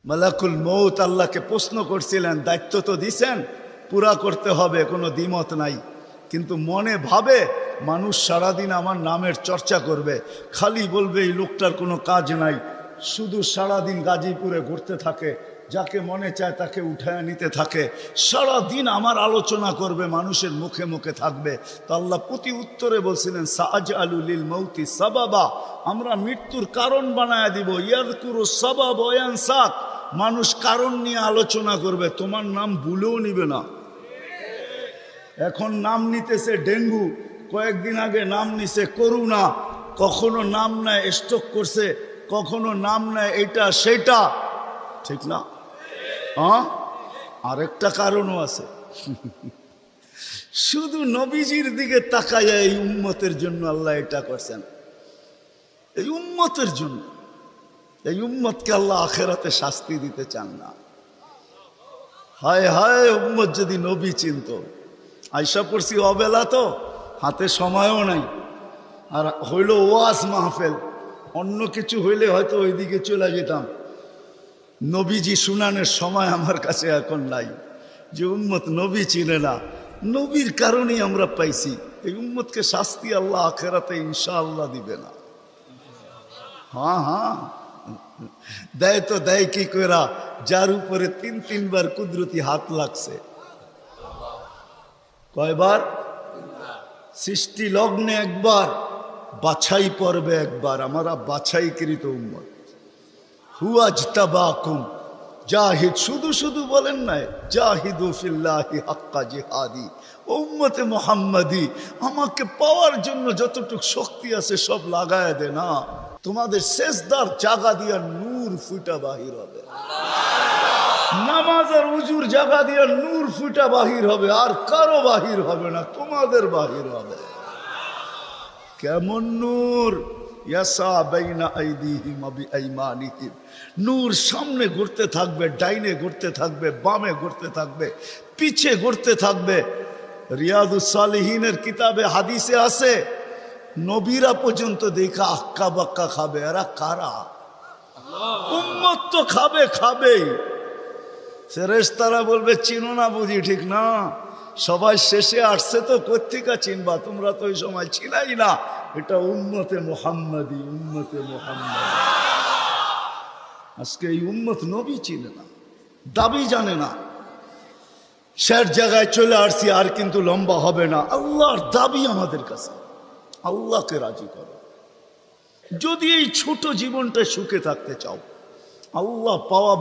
মালাকুল মউত আল্লাহকে প্রশ্ন করছিলেন, দায়িত্ব তো দিছেন, পুরা করতে হবে, কোনো দ্বিমত নাই। কিন্তু মনে ভাবে মানুষ সারাদিন আমার নামের চর্চা করবে, খালি বলবে এই লোকটার কোনো কাজ নাই, শুধু সারাদিন গাজীপুরে ঘুরতে থাকে, যাকে মনে চায় তাকে উঠায় নিতে থাকে, সারাদিন আমার আলোচনা করবে, মানুষের মুখে মুখে থাকবে। তো আল্লাহ প্রতি উত্তরে বলছিলেন, সাআজআলু লিল মাউতি সাবাবা, আমরা মৃত্যুর কারণ বানায় দিব। ইয়াযকুরু সাবাব ওয়া ইয়ানসাক, মানুষ কারণ নিয়ে আলোচনা করবে, তোমার নাম ভুলেও নিবে না। এখন নাম নিতেছে ডেঙ্গু, কয়েকদিন আগে নাম নিছে করোনা, কখনো নাম নেয় স্ট্রোক করছে, কখনো নাম নেয় এটা সেটা, ঠিক না? হ্যাঁ, আরেকটা কারণও আছে। শুধু নবীজির দিকে তাকাইয়া এই উম্মতের জন্য আল্লাহ এটা করছেন, এই উম্মতের জন্য। এই উম্মতকে আল্লাহ আখেরাতে শাস্তি দিতে চান না। হায় হায়, উম্মত যদি নবী চিনত। আয়সা পড়ছি অবেলা, তো হাতে সময়ও নাই, আর হইল ওয়াজ মাহফিল, অন্য কিছু হইলে হয়তো ওইদিকে চলে যেতাম। নবীজি শুনানের সময় আমার কাছে এখন নাই। যে উম্মত নবী চিনে না, নবীর কারণেই আমরা পাইছি। এই উম্মতকে শাস্তি আল্লাহ আখেরাতে ইনশাআল্লাহ দিবে না। হ্যাঁ হ্যাঁ, দেয় তো দেয় কি কইরা, যার উপরে 3-3 বার কুদরতি হাত লাগছে। কয়বার? সৃষ্টি লগ্নে একবার, বাছাই পর্বে একবার। আমরা বাছাইকৃত উম্মত। হুয়াজতাবাকুম জাহিদ, শুধু শুধু বলেন নাই, জাহিদু ফিল্লাহি হাক্কা জিহাদি। উম্মতে মুহাম্মাদি, আমাকে পাওয়ার জন্য যতটুকু শক্তি আছে সব লাগায় দে না। তোমাদের সেজদার জায়গা দিয়া নূর ফুটা বাহির হবে, নামাজ আর উজুর জায়গা দিয়া নূর ফুটা বাহির হবে, আর কারো বাহির হবে না, তোমাদের বাহির হবে। কেমন নূর? ইয়াসা বাইনা আইদিহিম ওয়া বিআইমানিহিম, নূর সামনে ঘুরতে থাকবে, ডাইনে ঘুরতে থাকবে, বামে ঘুরতে থাকবে, পিছে ঘুরতে থাকবে। রিয়াদুস সালিহিনের কিতাবে হাদিসে আছে, নবীরা পর্যন্ত দেখা আক্কা বাক্কা খাবে। এরা কারা? উম্মত তো খাবে, খাবেই। ফেরেশতারা বলবে চিনো না বুঝি, ঠিক না? সবাই শেষে আসছে, তো কোত্থেকে চিনবা, তোমরা তো ওই সময় ছিলাই না। এটা উম্মতে মুহাম্মাদি, উম্মতে মুহাম্মাদি। আজকে এই উম্মত নবী চিনে না, দাবি জানে না। শেষ জায়গায় চলে আসছি, আর কিন্তু লম্বা হবে না। আল্লাহর দাবি আমাদের কাছে, আল্লাহকে রাজি করো। যদি এই ছোট জীবনটা সুখে থাকতে চাও, আল্লাহ পাওয়া